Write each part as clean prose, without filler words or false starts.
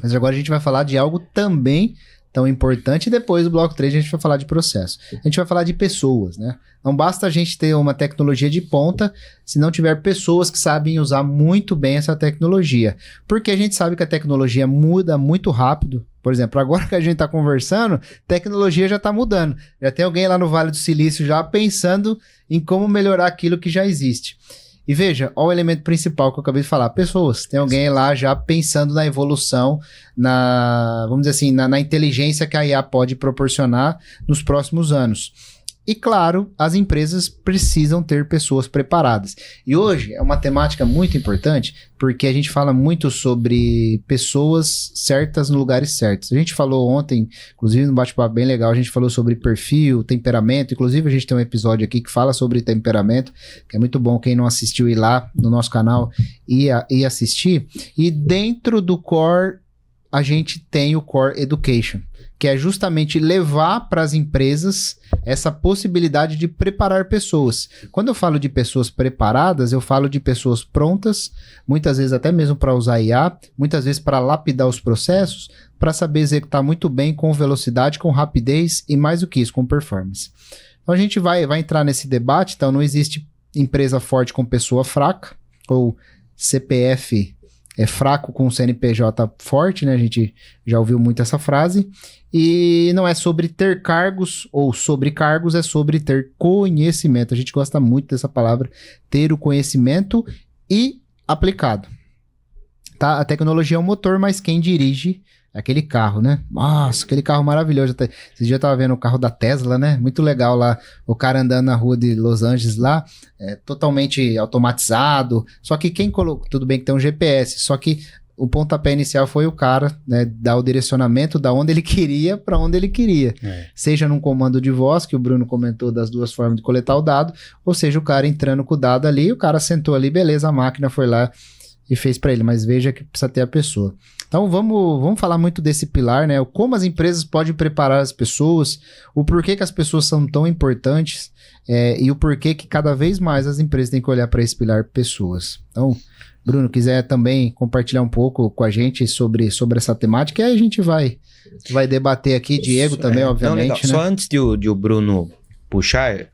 Mas agora a gente vai falar de algo também tão importante, e depois do bloco 3 a gente vai falar de processo. A gente vai falar de pessoas, né? Não basta a gente ter uma tecnologia de ponta se não tiver pessoas que sabem usar muito bem essa tecnologia. Porque a gente sabe que a tecnologia muda muito rápido. Por exemplo, agora que a gente está conversando, tecnologia já está mudando. Já tem alguém lá no Vale do Silício já pensando em como melhorar aquilo que já existe. E veja, olha o elemento principal que eu acabei de falar, pessoas. Tem alguém lá já pensando na evolução, vamos dizer assim, na inteligência que a IA pode proporcionar nos próximos anos. E claro, as empresas precisam ter pessoas preparadas. E hoje é uma temática muito importante, porque a gente fala muito sobre pessoas certas no lugares certos. A gente falou ontem, inclusive num bate-papo bem legal, a gente falou sobre perfil, temperamento. Inclusive a gente tem um episódio aqui que fala sobre temperamento, que é muito bom quem não assistiu ir lá no nosso canal e assistir. E dentro do Core, a gente tem o Core Education, que é justamente levar para as empresas essa possibilidade de preparar pessoas. Quando eu falo de pessoas preparadas, eu falo de pessoas prontas, muitas vezes até mesmo para usar IA, muitas vezes para lapidar os processos, para saber executar muito bem com velocidade, com rapidez e mais do que isso, com performance. Então a gente vai entrar nesse debate. Então não existe empresa forte com pessoa fraca, ou CPF é fraco com CNPJ forte, né? A gente já ouviu muito essa frase. E não é sobre ter cargos ou sobrecargos, é sobre ter conhecimento. A gente gosta muito dessa palavra, ter o conhecimento e aplicado. Tá? A tecnologia é o motor, mas quem dirige é aquele carro, né? Nossa, aquele carro maravilhoso. Esse dia eu tava vendo o carro da Tesla, né? Muito legal lá, o cara andando na rua de Los Angeles lá, totalmente automatizado. Só que quem colocou, tudo bem que tem um GPS, só que o pontapé inicial foi o cara, né, dar o direcionamento da onde ele queria para onde ele queria. Seja num comando de voz, que o Bruno comentou das duas formas de coletar o dado, ou seja, o cara entrando com o dado ali, o cara sentou ali, beleza, a máquina foi lá e fez para ele, mas veja que precisa ter a pessoa. Então vamos falar muito desse pilar, né? Como as empresas podem preparar as pessoas, o porquê que as pessoas são tão importantes, e o porquê que cada vez mais as empresas têm que olhar para esse pilar pessoas. Então, Bruno, quiser também compartilhar um pouco com a gente sobre essa temática, e aí a gente vai debater aqui, Diego também, obviamente. Né? Só antes de o Bruno puxar,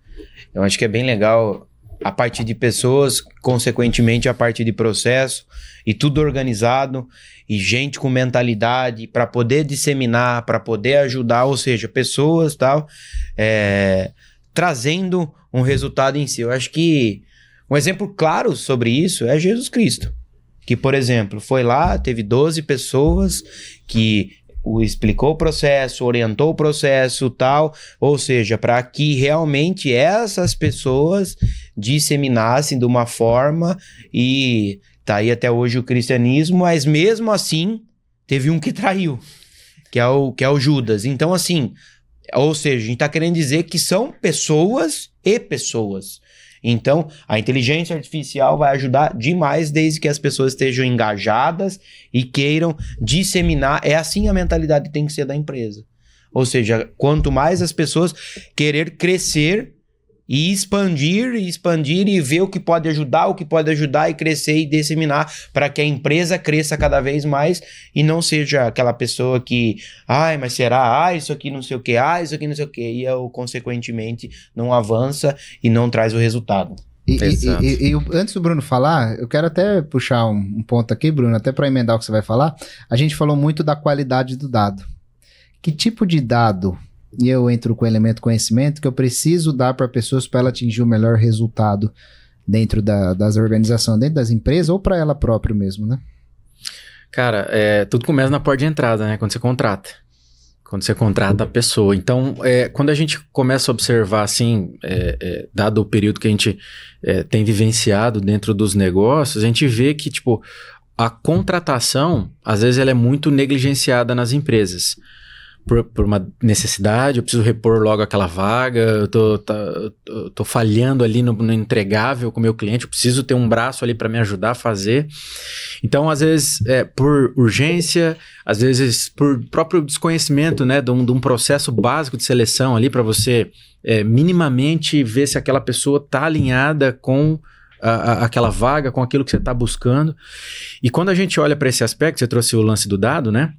eu acho que é bem legal a partir de pessoas, consequentemente a partir de processo, e tudo organizado, e gente com mentalidade para poder disseminar, para poder ajudar, ou seja, pessoas tal, trazendo um resultado em si. Eu acho que um exemplo claro sobre isso é Jesus Cristo, que, por exemplo, foi lá, teve 12 pessoas que explicou o processo, orientou o processo tal, ou seja, para que realmente essas pessoas disseminassem de uma forma, e tá aí até hoje o cristianismo, mas mesmo assim teve um que traiu, que é o Judas. Então assim, ou seja, a gente tá querendo dizer que são pessoas e pessoas. Então, a inteligência artificial vai ajudar demais desde que as pessoas estejam engajadas e queiram disseminar. É assim a mentalidade tem que ser da empresa. Ou seja, quanto mais as pessoas querer crescer e expandir e ver o que pode ajudar e crescer e disseminar para que a empresa cresça cada vez mais e não seja aquela pessoa que, mas será? Isso aqui não sei o que, isso aqui não sei o que, e consequentemente não avança e não traz o resultado. E antes do Bruno falar, eu quero até puxar um ponto aqui, Bruno, até para emendar o que você vai falar. A gente falou muito da qualidade do dado. Que tipo de dado, e eu entro com o elemento conhecimento, que eu preciso dar para pessoas para ela atingir o melhor resultado dentro das organizações, dentro das empresas, ou para ela própria mesmo, né? Cara, tudo começa na porta de entrada, né? Quando você contrata. Quando você contrata a pessoa. Então, quando a gente começa a observar, assim, dado o período que a gente tem vivenciado dentro dos negócios, a gente vê que, tipo, a contratação, às vezes, ela é muito negligenciada nas empresas. Por uma necessidade, eu preciso repor logo aquela vaga, eu tô falhando ali no entregável com o meu cliente, eu preciso ter um braço ali para me ajudar a fazer. Então, às vezes, por urgência, às vezes por próprio desconhecimento, né, de um processo básico de seleção ali para você minimamente ver se aquela pessoa está alinhada com aquela vaga, com aquilo que você está buscando. E quando a gente olha para esse aspecto, você trouxe o lance do dado, né?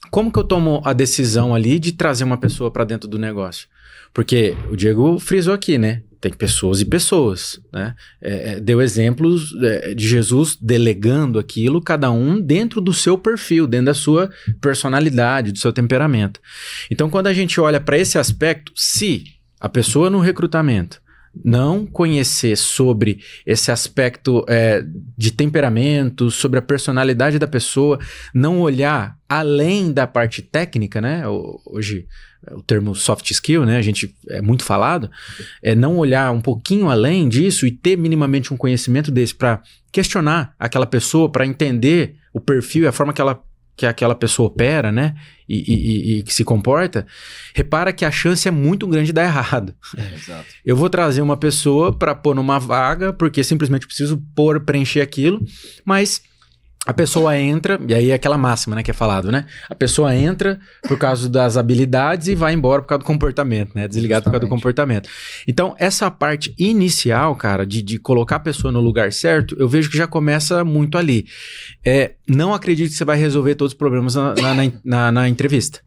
Como que eu tomo a decisão ali de trazer uma pessoa para dentro do negócio? Porque o Diego frisou aqui, né? Tem pessoas e pessoas, né? Deu exemplos de Jesus delegando aquilo, cada um dentro do seu perfil, dentro da sua personalidade, do seu temperamento. Então, quando a gente olha para esse aspecto, se a pessoa no recrutamento não conhecer sobre esse aspecto de temperamento, sobre a personalidade da pessoa, não olhar além da parte técnica, né? Hoje o termo soft skill, né? A gente é muito falado, não olhar um pouquinho além disso e ter minimamente um conhecimento desse para questionar aquela pessoa, para entender o perfil e a forma que aquela pessoa opera, né? E que se comporta, repara que a chance é muito grande de dar errado. Exato. Eu vou trazer uma pessoa para pôr numa vaga, porque simplesmente preciso preencher aquilo, mas a pessoa entra, e aí é aquela máxima, né, que é falado, né? A pessoa entra por causa das habilidades e vai embora por causa do comportamento, né? Desligado por causa do comportamento. Então, essa parte inicial, cara, de colocar a pessoa no lugar certo, eu vejo que já começa muito ali. Não acredite que você vai resolver todos os problemas na entrevista.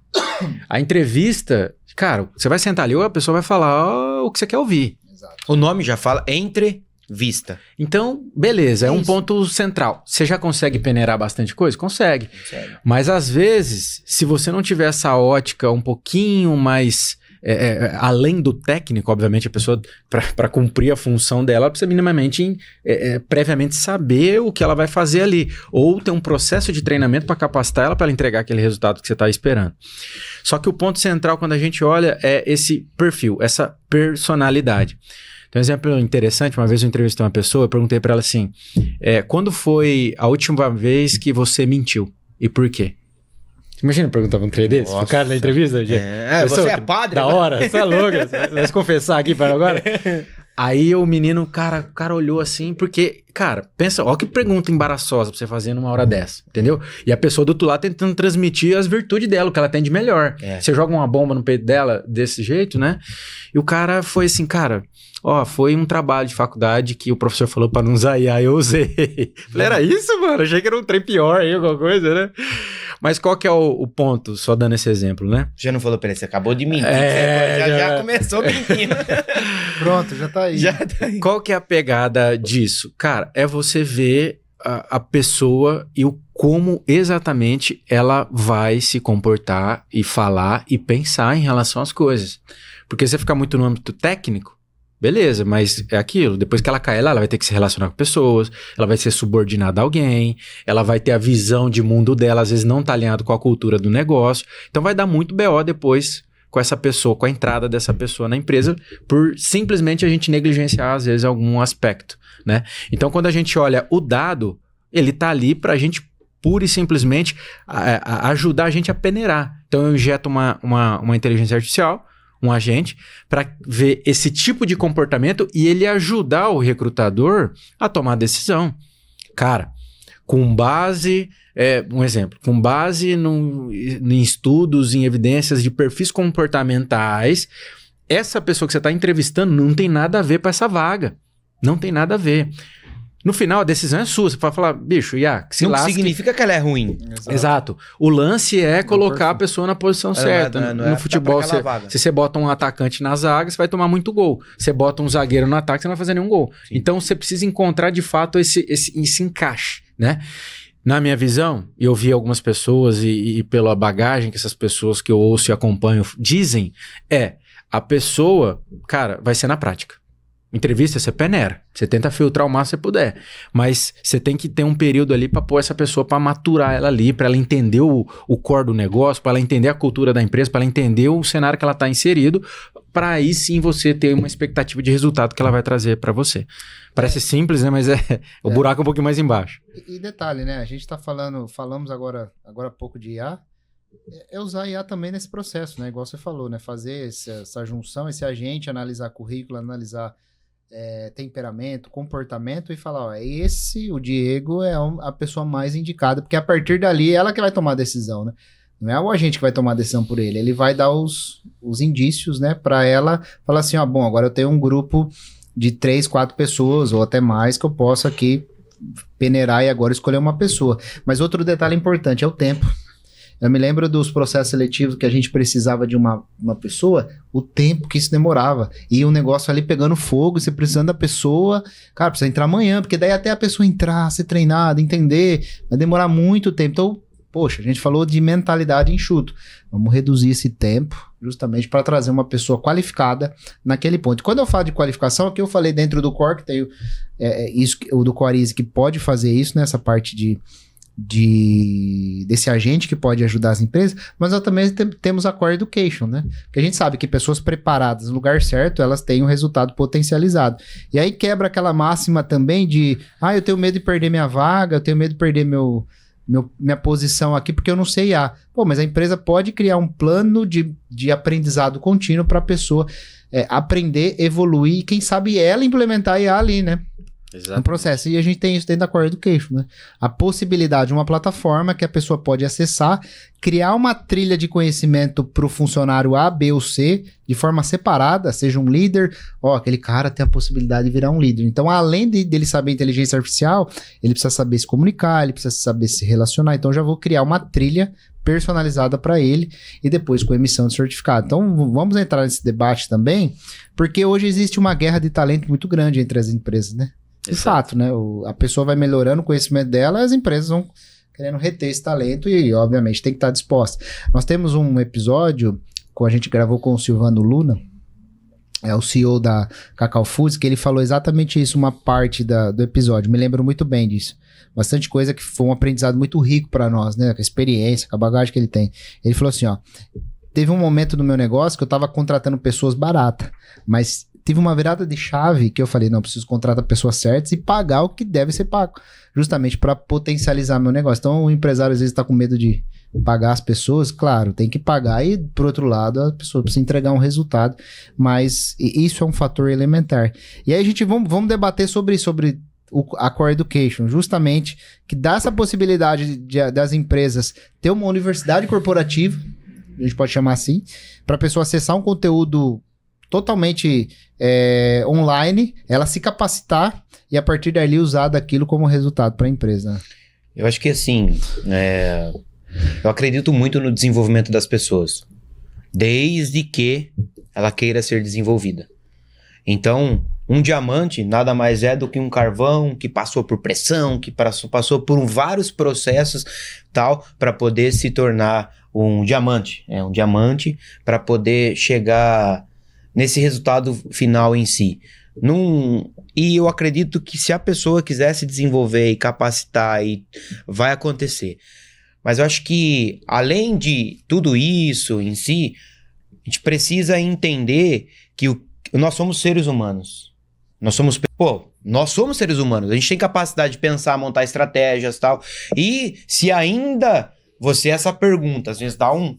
A entrevista, cara, você vai sentar ali, ou a pessoa vai falar o que você quer ouvir. Exato. O nome já fala entrevista. Então, beleza, é um ponto central. Você já consegue peneirar bastante coisa? Consegue. Mas às vezes, se você não tiver essa ótica um pouquinho mais além do técnico, obviamente a pessoa, para cumprir a função dela, precisa minimamente, previamente saber o que ela vai fazer ali. Ou ter um processo de treinamento para capacitar ela para ela entregar aquele resultado que você está esperando. Só que o ponto central, quando a gente olha, é esse perfil, essa personalidade. Tem um exemplo interessante, uma vez eu entrevistei uma pessoa, eu perguntei para ela assim, quando foi a última vez que você mentiu? E por quê? Imagina perguntar um trem desse pro cara na entrevista. Você é padre? Da hora, você é louco, vai se confessar aqui para agora? Aí o menino, o cara olhou assim, porque, cara, pensa, ó que pergunta embaraçosa pra você fazer numa hora dessa, entendeu? E a pessoa do outro lado tentando transmitir as virtudes dela, o que ela tem de melhor. Você joga uma bomba no peito dela desse jeito, né? E o cara foi assim, cara, foi um trabalho de faculdade que o professor falou pra não usar IA, eu usei. Falei, era isso, mano? Achei que era um trem pior aí, alguma coisa, né? Mas qual que é o ponto, só dando esse exemplo, né? Já não falou pra ele, você acabou de mentir. Já começou mentindo. Pronto, já tá aí. Qual que é a pegada disso? Cara, é você ver a pessoa e o como exatamente ela vai se comportar e falar e pensar em relação às coisas. Porque se você ficar muito no âmbito técnico, beleza, mas é aquilo. Depois que ela cair lá, ela vai ter que se relacionar com pessoas, ela vai ser subordinada a alguém, ela vai ter a visão de mundo dela, às vezes não tá alinhado com a cultura do negócio. Então vai dar muito BO depois com essa pessoa, com a entrada dessa pessoa na empresa, por simplesmente a gente negligenciar, às vezes, algum aspecto, né? Então, quando a gente olha o dado, ele tá ali pra gente pura e simplesmente ajudar a gente a peneirar. Então, eu injeto uma inteligência artificial, um agente, para ver esse tipo de comportamento e ele ajudar o recrutador a tomar a decisão. Cara, com base, um exemplo, com base em estudos, em evidências de perfis comportamentais, essa pessoa que você está entrevistando não tem nada a ver para essa vaga. Não tem nada a ver. No final, a decisão é sua. Você pode falar, bicho, que se lasque. Não significa que ela é ruim. Exato. O lance é colocar a pessoa na posição certa. No futebol, se você bota um atacante na zaga, você vai tomar muito gol. Você bota um zagueiro no ataque, você não vai fazer nenhum gol. Sim. Então, você precisa encontrar, de fato, esse encaixe, né? Na minha visão, eu vi algumas pessoas e pela bagagem que essas pessoas que eu ouço e acompanho dizem, a pessoa, cara, vai ser na prática. Entrevista, você peneira. Você tenta filtrar o máximo que você puder. Mas você tem que ter um período ali para pôr essa pessoa, para maturar ela ali, para ela entender o core do negócio, para ela entender a cultura da empresa, para ela entender o cenário que ela está inserido, para aí sim você ter uma expectativa de resultado que ela vai trazer para você. Parece simples, né? Mas o buraco é um pouquinho mais embaixo. E detalhe, né? A gente está falamos agora há pouco de IA, usar IA também nesse processo, né? Igual você falou, né? Fazer essa junção, esse agente, analisar currículo, analisar temperamento, comportamento e falar, o Diego é a pessoa mais indicada, porque a partir dali é ela que vai tomar a decisão, né? Não é o agente que vai tomar a decisão por ele vai dar os indícios, né, para ela falar assim, bom, agora eu tenho um grupo de 3, 4 pessoas ou até mais que eu possa aqui peneirar e agora escolher uma pessoa. Mas outro detalhe importante é o tempo. Eu me lembro dos processos seletivos que a gente precisava de uma pessoa, o tempo que isso demorava. E o negócio ali pegando fogo, você precisando da pessoa, cara, precisa entrar amanhã, porque daí até a pessoa entrar, ser treinada, entender, vai demorar muito tempo. Então, poxa, a gente falou de mentalidade enxuto. Vamos reduzir esse tempo justamente para trazer uma pessoa qualificada naquele ponto. Quando eu falo de qualificação, aqui eu falei dentro do Core, que tem o do Core Easy que pode fazer isso, nessa parte desse agente que pode ajudar as empresas, mas nós também temos a Core Education, né? Porque a gente sabe que pessoas preparadas no lugar certo, elas têm um resultado potencializado. E aí quebra aquela máxima também de, eu tenho medo de perder minha vaga, eu tenho medo de perder minha posição aqui porque eu não sei IA. Pô, mas a empresa pode criar um plano de aprendizado contínuo para a pessoa aprender, evoluir e quem sabe ela implementar a IA ali, né? Exato. Um processo. E a gente tem isso dentro da Core Education, né? A possibilidade de uma plataforma que a pessoa pode acessar, criar uma trilha de conhecimento para o funcionário A, B ou C, de forma separada, seja um líder, aquele cara tem a possibilidade de virar um líder. Então, além dele saber inteligência artificial, ele precisa saber se comunicar, ele precisa saber se relacionar. Então, já vou criar uma trilha personalizada para ele e depois com emissão de certificado. Então, vamos entrar nesse debate também, porque hoje existe uma guerra de talento muito grande entre as empresas, né? De fato, né? A pessoa vai melhorando o conhecimento dela, as empresas vão querendo reter esse talento e, obviamente, tem que estar disposta. Nós temos um episódio que a gente gravou com o Silvano Luna, o CEO da Cacau Foods, que ele falou exatamente isso, uma parte do episódio. Me lembro muito bem disso. Bastante coisa que foi um aprendizado muito rico para nós, né? Com a experiência, com a bagagem que ele tem. Ele falou assim, teve um momento no meu negócio que eu estava contratando pessoas baratas, mas tive uma virada de chave que eu falei, não, preciso contratar pessoas certas e pagar o que deve ser pago, justamente para potencializar meu negócio. Então, o empresário às vezes está com medo de pagar as pessoas, claro, tem que pagar e, por outro lado, a pessoa precisa entregar um resultado, mas isso é um fator elementar. E aí a gente vamos debater sobre a Core Education, justamente, que dá essa possibilidade das empresas ter uma universidade corporativa, a gente pode chamar assim, para a pessoa acessar um conteúdo totalmente online, ela se capacitar e a partir dali usar daquilo como resultado para a empresa. Eu acho que assim, eu acredito muito no desenvolvimento das pessoas, desde que ela queira ser desenvolvida. Então, um diamante nada mais é do que um carvão que passou por pressão, que passou por vários processos tal, para poder se tornar um diamante. É um diamante para poder chegar nesse resultado final em si. E eu acredito que se a pessoa quiser se desenvolver e capacitar, vai acontecer. Mas eu acho que, além de tudo isso em si, a gente precisa entender que nós somos seres humanos. Nós somos seres humanos. A gente tem capacidade de pensar, montar estratégias e tal. E se ainda essa pergunta, às vezes dá um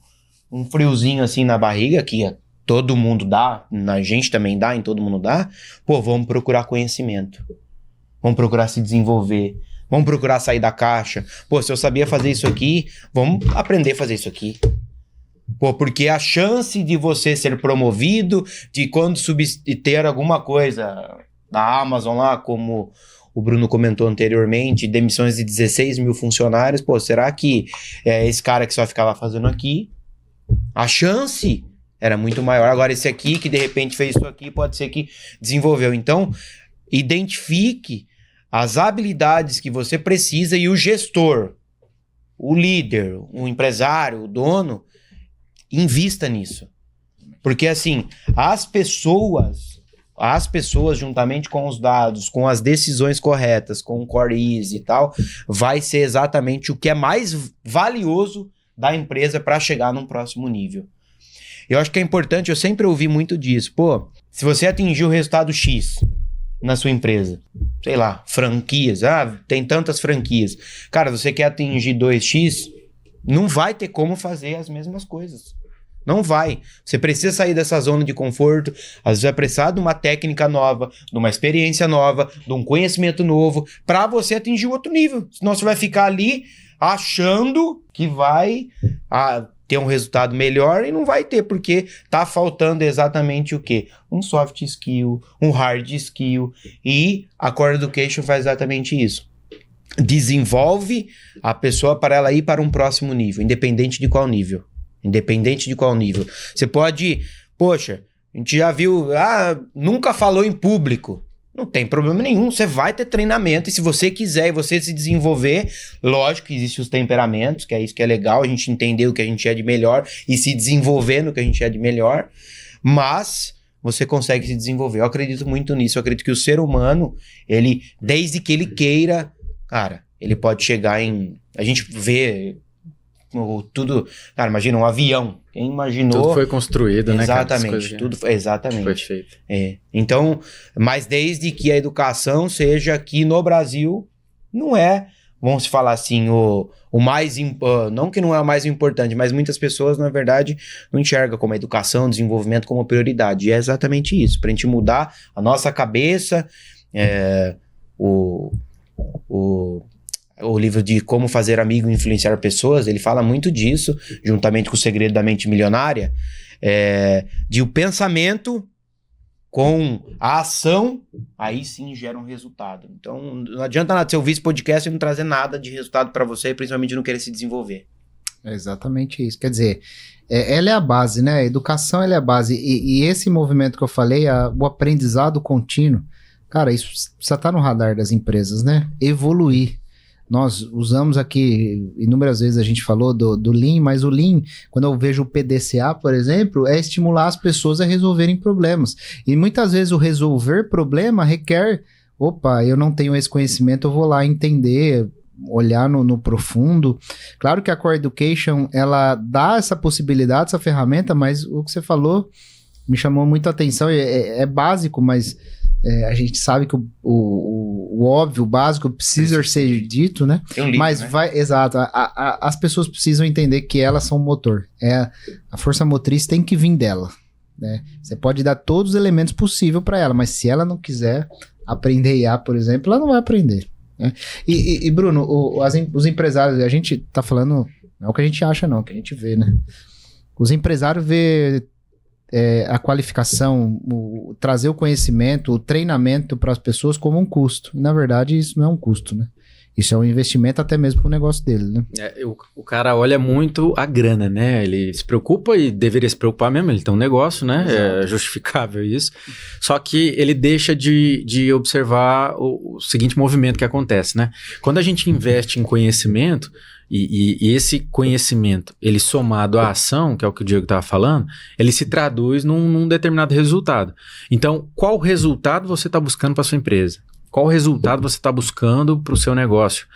friozinho assim na barriga, que todo mundo dá, a gente também dá, em todo mundo dá, vamos procurar conhecimento. Vamos procurar se desenvolver. Vamos procurar sair da caixa. Se eu sabia fazer isso aqui, vamos aprender a fazer isso aqui. Porque a chance de você ser promovido, de quando ter alguma coisa da Amazon lá, como o Bruno comentou anteriormente, demissões de 16 mil funcionários, será que esse cara que só ficava fazendo aqui? A chance era muito maior. Agora esse aqui, que de repente fez isso aqui, pode ser que desenvolveu. Então, identifique as habilidades que você precisa e o gestor, o líder, o empresário, o dono, invista nisso. Porque assim, as pessoas juntamente com os dados, com as decisões corretas, com o Core Easy e tal, vai ser exatamente o que é mais valioso da empresa para chegar num próximo nível. Eu acho que é importante, eu sempre ouvi muito disso. Se você atingir o resultado X na sua empresa, sei lá, franquias, tem tantas franquias. Cara, você quer atingir 2X, não vai ter como fazer as mesmas coisas. Não vai. Você precisa sair dessa zona de conforto, às vezes vai precisar de uma técnica nova, de uma experiência nova, de um conhecimento novo, para você atingir outro nível. Senão você vai ficar ali achando que vai ter um resultado melhor e não vai ter, porque tá faltando exatamente o quê? Um soft skill, um hard skill, e a Core Education faz exatamente isso. Desenvolve a pessoa para ela ir para um próximo nível, independente de qual nível. Independente de qual nível. Você pode... Poxa, a gente já viu... nunca falou em público. Não tem problema nenhum. Você vai ter treinamento. E se você quiser e você se desenvolver... Lógico que existem os temperamentos, que é isso que é legal. A gente entender o que a gente é de melhor e se desenvolver no que a gente é de melhor. Mas... você consegue se desenvolver. Eu acredito muito nisso. Eu acredito que o ser humano, ele... desde que ele queira... Cara, ele pode chegar em... A gente vê... tudo, cara, imagina um avião. Quem imaginou? Tudo foi construído, né? Exatamente, tudo foi, exatamente. Foi feito. Então, mas desde que a educação seja aqui no Brasil, não é, vamos falar assim, o mais, não que não é o mais importante, mas muitas pessoas, na verdade, não enxergam como a educação, o desenvolvimento como prioridade. E é exatamente isso, pra gente mudar a nossa cabeça, o livro de Como Fazer Amigo e Influenciar Pessoas, ele fala muito disso, juntamente com o Segredo da Mente Milionária, de o pensamento com a ação, aí sim gera um resultado. Então, não adianta nada você ouvir esse podcast e não trazer nada de resultado para você, principalmente não querer se desenvolver. É exatamente isso. Quer dizer, ela é a base, né? A educação ela é a base. E esse movimento que eu falei, o aprendizado contínuo, cara, isso precisa estar no radar das empresas, né? Evoluir. Nós usamos aqui, inúmeras vezes a gente falou do Lean, mas o Lean, quando eu vejo o PDCA, por exemplo, é estimular as pessoas a resolverem problemas. E muitas vezes o resolver problema requer, eu não tenho esse conhecimento, eu vou lá entender, olhar no profundo. Claro que a Core Education, ela dá essa possibilidade, essa ferramenta, mas o que você falou me chamou muito a atenção, é básico, mas... a gente sabe que o óbvio, o básico precisa ser dito, né? Tem um livro, mas né? Exato, as pessoas precisam entender que elas são o motor. A força motriz tem que vir dela, né? Você pode dar todos os elementos possíveis para ela, mas se ela não quiser aprender IA, por exemplo, ela não vai aprender, né? E Bruno, os empresários, a gente tá falando, não é o que a gente acha não, é o que a gente vê, né? Os empresários vê... a qualificação, trazer o conhecimento, o treinamento para as pessoas como um custo. E, na verdade, isso não é um custo, né? Isso é um investimento até mesmo para o negócio dele, né? O cara olha muito a grana, né? Ele se preocupa e deveria se preocupar mesmo, ele tem um negócio, né? Exato. É justificável isso. Só que ele deixa de observar o seguinte movimento que acontece, né? Quando a gente investe em conhecimento... E esse conhecimento, ele somado à ação, que é o que o Diego estava falando, ele se traduz num determinado resultado. Então, qual resultado você está buscando para sua empresa? Qual resultado você está buscando para o seu negócio?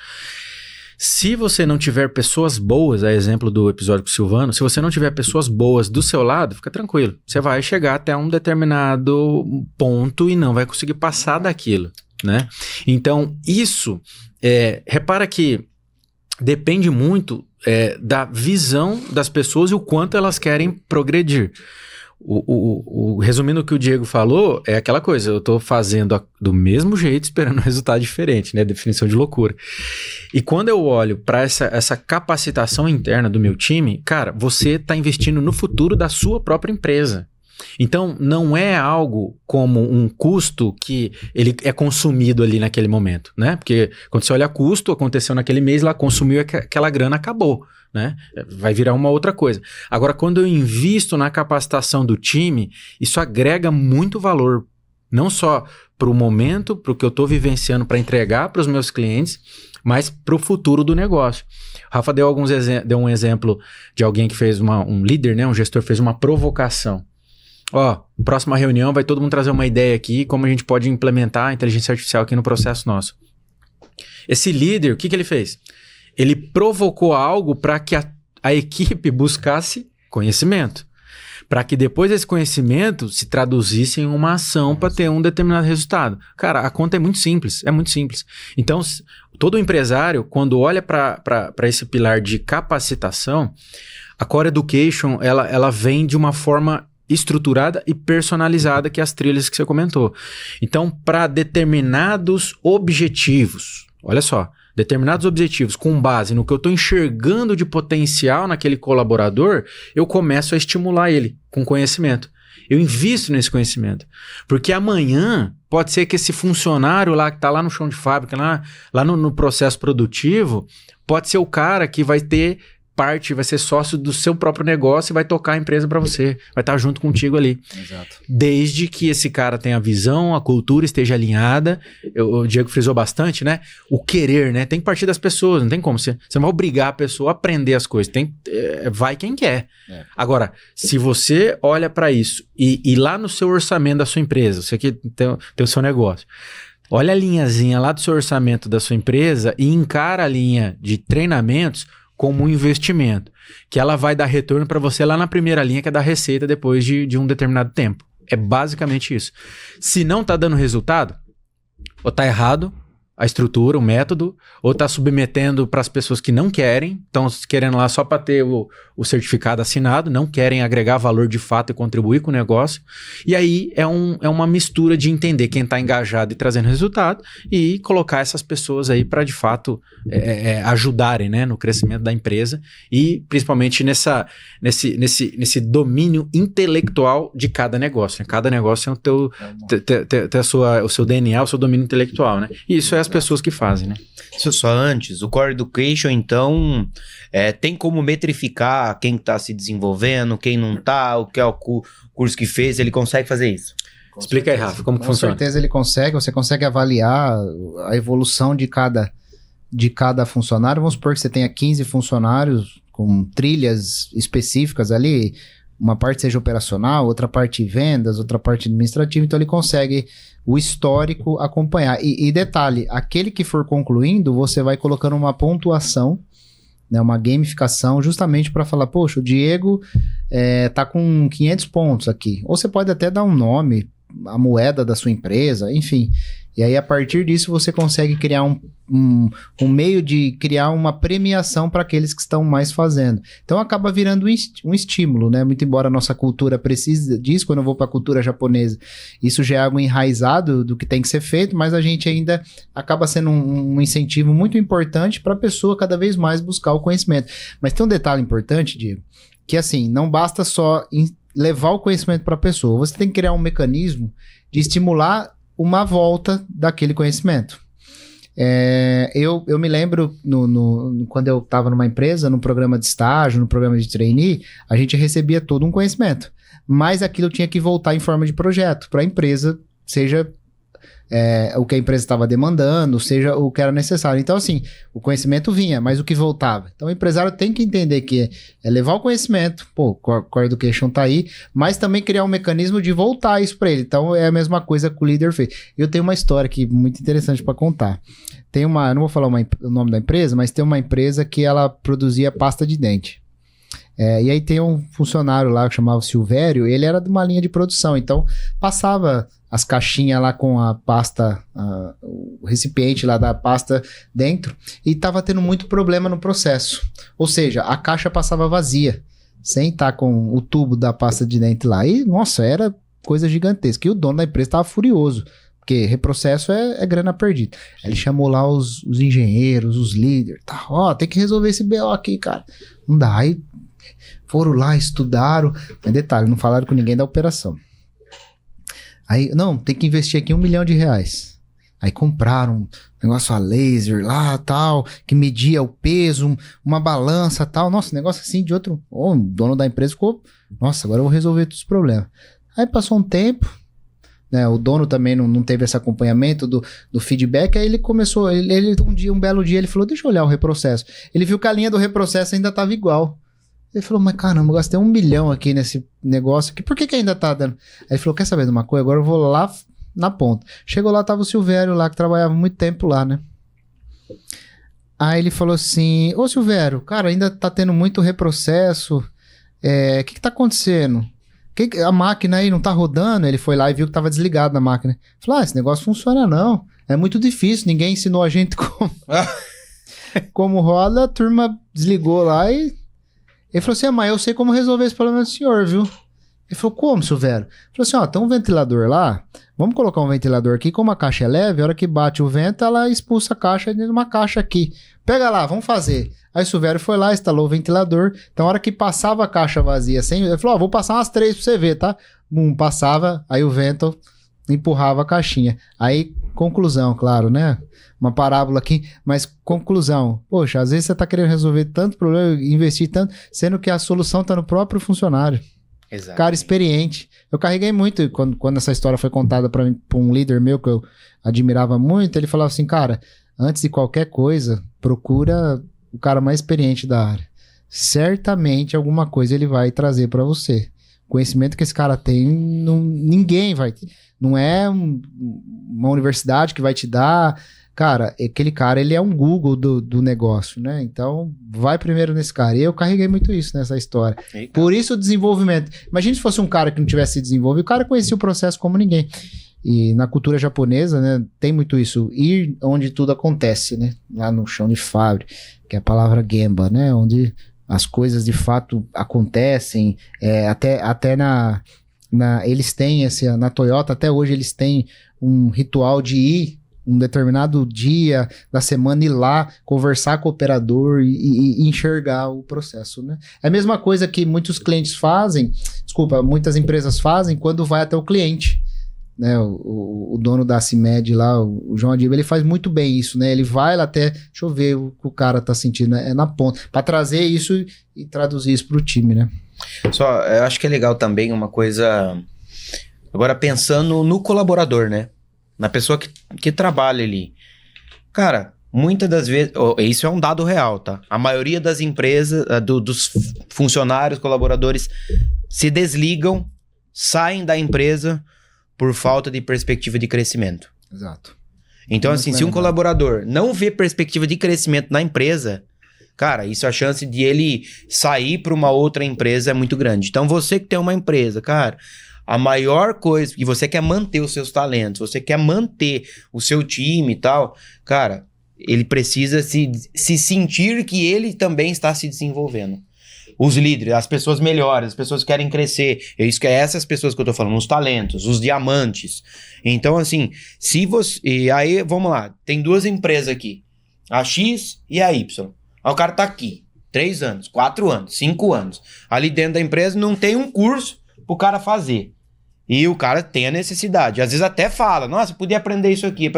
Se você não tiver pessoas boas, a exemplo do episódio com o Silvano, se você não tiver pessoas boas do seu lado, fica tranquilo. Você vai chegar até um determinado ponto e não vai conseguir passar daquilo, né? Então, isso, repara que depende muito da visão das pessoas e o quanto elas querem progredir. Resumindo o que o Diego falou, é aquela coisa, eu estou fazendo do mesmo jeito, esperando um resultado diferente, né? Definição de loucura. E quando eu olho para essa capacitação interna do meu time, cara, você está investindo no futuro da sua própria empresa. Então, não é algo como um custo que ele é consumido ali naquele momento, né? Porque quando você olha custo, aconteceu naquele mês, lá consumiu aquela grana, acabou, né? Vai virar uma outra coisa. Agora, quando eu invisto na capacitação do time, isso agrega muito valor, não só para o momento, para o que eu estou vivenciando para entregar para os meus clientes, mas para o futuro do negócio. O Rafa deu um exemplo de alguém que fez um líder, né? Um gestor fez uma provocação. Próxima reunião vai todo mundo trazer uma ideia aqui, como a gente pode implementar a inteligência artificial aqui no processo nosso. Esse líder, o que ele fez? Ele provocou algo para que a equipe buscasse conhecimento. Para que depois desse conhecimento se traduzisse em uma ação para ter um determinado resultado. Cara, a conta é muito simples, Então, todo empresário, quando olha para esse pilar de capacitação, a Core Education, ela vem de uma forma estruturada e personalizada, que é as trilhas que você comentou. Então, para determinados objetivos, olha só, determinados objetivos com base no que eu estou enxergando de potencial naquele colaborador, eu começo a estimular ele com conhecimento. Eu invisto nesse conhecimento. Porque amanhã pode ser que esse funcionário lá que está lá no chão de fábrica, lá no processo produtivo, pode ser o cara que vai ter parte, vai ser sócio do seu próprio negócio e vai tocar a empresa para você. Vai estar junto contigo ali. Exato. Desde que esse cara tenha a visão, a cultura esteja alinhada. O Diego frisou bastante, né? O querer, né? Tem que partir das pessoas. Não tem como. Você não vai obrigar a pessoa a aprender as coisas. Vai quem quer. Agora, se você olha para isso e lá no seu orçamento da sua empresa, você que tem o seu negócio, olha a linhazinha lá do seu orçamento da sua empresa e encara a linha de treinamentos como um investimento, que ela vai dar retorno para você lá na primeira linha, que é dar receita depois de um determinado tempo. É basicamente isso. Se não está dando resultado, ou está errado a estrutura, o método, ou está submetendo para as pessoas que não querem, estão querendo lá só para ter o certificado assinado, não querem agregar valor de fato e contribuir com o negócio. E aí é uma mistura de entender quem está engajado e trazendo resultado e colocar essas pessoas aí para de fato ajudarem, né, no crescimento da empresa e principalmente nesse domínio intelectual de cada negócio. Né? Cada negócio tem o seu DNA, o seu domínio intelectual, né? E isso é as pessoas que fazem, né? Isso só antes. O Core Education, então, tem como metrificar quem está se desenvolvendo, quem não está, o que é o curso que fez, ele consegue fazer isso? Explica aí, Rafa, como que funciona? Com certeza ele consegue, você consegue avaliar a evolução de cada funcionário. Vamos supor que você tenha 15 funcionários com trilhas específicas ali, uma parte seja operacional, outra parte vendas, outra parte administrativa, então ele consegue o histórico acompanhar. E detalhe, aquele que for concluindo, você vai colocando uma pontuação, né, uma gamificação, justamente para falar, poxa, o Diego tá com 500 pontos aqui. Ou você pode até dar um nome, a moeda da sua empresa, enfim. E aí, a partir disso, você consegue criar um meio de criar uma premiação para aqueles que estão mais fazendo. Então, acaba virando um estímulo, né? Muito embora a nossa cultura precise disso, quando eu vou para a cultura japonesa, isso já é algo enraizado do que tem que ser feito, mas a gente ainda acaba sendo um incentivo muito importante para a pessoa cada vez mais buscar o conhecimento. Mas tem um detalhe importante, Diego, que assim, não basta só levar o conhecimento para a pessoa, você tem que criar um mecanismo de estimular uma volta daquele conhecimento. Eu me lembro quando eu estava numa empresa, num programa de estágio, no programa de trainee, a gente recebia todo um conhecimento, mas aquilo tinha que voltar em forma de projeto para a empresa, seja o que a empresa estava demandando, seja o que era necessário. Então, assim, o conhecimento vinha, mas o que voltava? Então, o empresário tem que entender que é levar o conhecimento, o Core Education tá aí, mas também criar um mecanismo de voltar isso para ele. Então, é a mesma coisa que o líder fez. Eu tenho uma história aqui muito interessante para contar. Eu não vou falar o nome da empresa, mas tem uma empresa que ela produzia pasta de dente. E aí tem um funcionário lá que chamava Silvério, ele era de uma linha de produção, então passava as caixinhas lá com a pasta, o recipiente lá da pasta dentro, e tava tendo muito problema no processo. Ou seja, a caixa passava vazia, sem estar com o tubo da pasta de dente lá. E, nossa, era coisa gigantesca. E o dono da empresa tava furioso, porque reprocesso é grana perdida. Ele chamou lá os engenheiros, os líderes, tem que resolver esse BO aqui, cara. Não dá, aí foram lá, estudaram, mas detalhe, não falaram com ninguém da operação. Aí, não, tem que investir aqui R$1 milhão. Aí compraram um negócio a laser lá, tal, que media o peso, uma balança, tal. Nossa, negócio assim de outro... o dono da empresa ficou... Nossa, agora eu vou resolver todos os problemas. Aí passou um tempo, né, o dono também não teve esse acompanhamento do feedback, aí ele começou... Um belo dia, ele falou, deixa eu olhar o reprocesso. Ele viu que a linha do reprocesso ainda estava igual. Ele falou, mas caramba, eu gastei R$1 milhão aqui nesse negócio aqui, por que ainda tá dando? Aí ele falou, quer saber de uma coisa? Agora eu vou lá na ponta. Chegou lá, tava o Silvério lá, que trabalhava muito tempo lá, né? Aí ele falou assim, ô Silvério, cara, ainda tá tendo muito reprocesso, o que tá acontecendo? A máquina aí não tá rodando? Ele foi lá e viu que tava desligado na máquina. Ele falou, esse negócio funciona não, é muito difícil, ninguém ensinou a gente como roda, a turma desligou lá e... Ele falou assim, mas eu sei como resolver esse problema do senhor, viu? Ele falou, como, Silvério? Ele falou assim, ó, tem um ventilador lá, vamos colocar um ventilador aqui, como a caixa é leve, a hora que bate o vento, ela expulsa a caixa dentro de uma caixa aqui. Pega lá, vamos fazer. Aí o Silvério foi lá, instalou o ventilador, então a hora que passava a caixa vazia, ele falou, ó, vou passar umas 3 pra você ver, tá? Passava, aí o vento empurrava a caixinha. Aí, conclusão, claro, né? Uma parábola aqui, mas conclusão. Poxa, às vezes você tá querendo resolver tanto problema, investir tanto, sendo que a solução tá no próprio funcionário. Exato. Cara experiente. Eu carreguei muito quando essa história foi contada pra mim, pra um líder meu que eu admirava muito. Ele falava assim, cara, antes de qualquer coisa, procura o cara mais experiente da área. Certamente alguma coisa ele vai trazer pra você. O conhecimento que esse cara tem, ninguém vai ter. Não é uma universidade que vai te dar. Cara, aquele cara, ele é um Google do negócio, né? Então, vai primeiro nesse cara. E eu carreguei muito isso nessa história. Eita. Por isso o desenvolvimento. Imagina se fosse um cara que não tivesse se desenvolvido. O cara conhecia o processo como ninguém. E na cultura japonesa, né, tem muito isso. Ir onde tudo acontece, né? Lá no chão de fábrica, que é a palavra Gemba, né? Onde as coisas de fato acontecem. Até eles têm, na Toyota, até hoje eles têm um ritual de ir um determinado dia da semana, ir lá, conversar com o operador e enxergar o processo, né? É a mesma coisa que muitos clientes fazem, muitas empresas fazem quando vai até o cliente, né? O dono da CIMED lá, o João Adiba, ele faz muito bem isso, né? Ele vai lá até, deixa eu ver o que o cara tá sentindo, né? Na ponta, para trazer isso e traduzir isso pro time, né? Só, eu acho que é legal também uma coisa, agora pensando no colaborador, né? Na pessoa que trabalha ali. Cara, muitas das vezes, isso é um dado real, tá? A maioria das empresas, dos funcionários, colaboradores, se desligam, saem da empresa por falta de perspectiva de crescimento. Exato. Então, Muito assim, se um legal. colaborador não vê perspectiva de crescimento na empresa, cara, isso a chance de ele sair para uma outra empresa é muito grande. Então, você que tem uma empresa, cara, a maior coisa, e você quer manter os seus talentos, você quer manter o seu time e tal, cara, ele precisa se sentir que ele também está se desenvolvendo. Os líderes, as pessoas melhores, as pessoas que querem crescer, essas pessoas que eu tô falando, os talentos, os diamantes. Então, assim, se você... E aí, vamos lá, tem 2 empresas aqui, a X e a Y. Aí o cara tá aqui, 3 anos, 4 anos, 5 anos. Ali dentro da empresa não tem um curso pro cara fazer. E o cara tem a necessidade. Às vezes até fala, nossa, podia aprender isso aqui.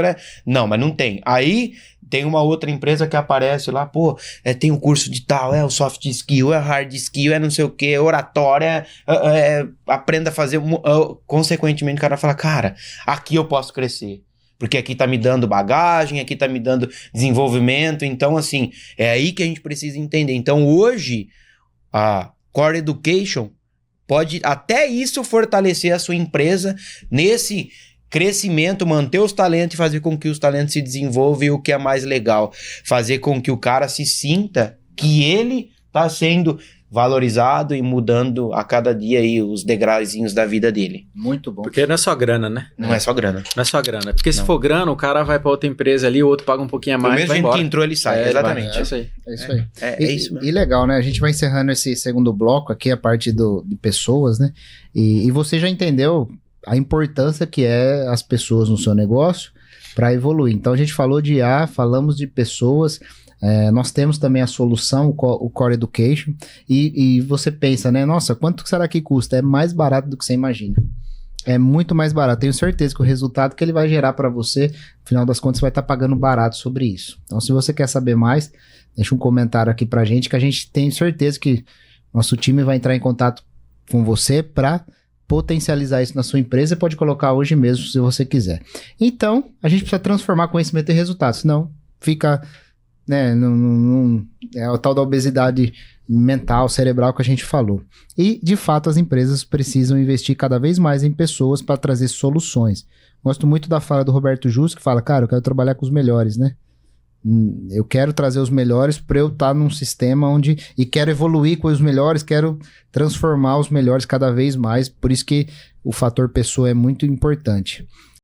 Não, mas não tem. Aí tem uma outra empresa que aparece lá, pô, tem um curso de tal, o soft skill, hard skill, não sei o que, oratória, aprenda a fazer. Consequentemente o cara fala, cara, aqui eu posso crescer. Porque aqui tá me dando bagagem, aqui tá me dando desenvolvimento. Então, assim, é aí que a gente precisa entender. Então, hoje, a Core Education pode até isso fortalecer a sua empresa nesse crescimento, manter os talentos e fazer com que os talentos se desenvolvam, e o que é mais legal, fazer com que o cara se sinta que ele está sendo valorizado e mudando a cada dia aí os degrauzinhos da vida dele. Muito bom. Porque não é só grana, né? Não é só grana. Não é só grana. Porque se Não. for grana, o cara vai pra outra empresa ali, o outro paga um pouquinho a O mais e mesmo vai gente embora. que entrou, ele sai. Exatamente. É isso aí. É isso aí. É isso mesmo. E legal, né? A gente vai encerrando esse segundo bloco aqui, a parte de pessoas, né? E você já entendeu a importância que é as pessoas no seu negócio para evoluir. Então a gente falou de IA, falamos de pessoas, nós temos também a solução, o Core Education, e você pensa, né? Nossa, quanto será que custa? É mais barato do que você imagina. É muito mais barato. Tenho certeza que o resultado que ele vai gerar para você, no final das contas, você vai estar pagando barato sobre isso. Então, se você quer saber mais, deixa um comentário aqui pra gente, que a gente tem certeza que nosso time vai entrar em contato com você para potencializar isso na sua empresa. Pode colocar hoje mesmo, se você quiser. Então, a gente precisa transformar conhecimento em resultado, senão fica, né, é o tal da obesidade mental, cerebral que a gente falou. E, de fato, as empresas precisam investir cada vez mais em pessoas para trazer soluções. Gosto muito da fala do Roberto Justo, que fala, cara, eu quero trabalhar com os melhores, né? Eu quero trazer os melhores para eu estar num sistema e quero evoluir com os melhores, quero transformar os melhores cada vez mais, por isso que o fator pessoa é muito importante.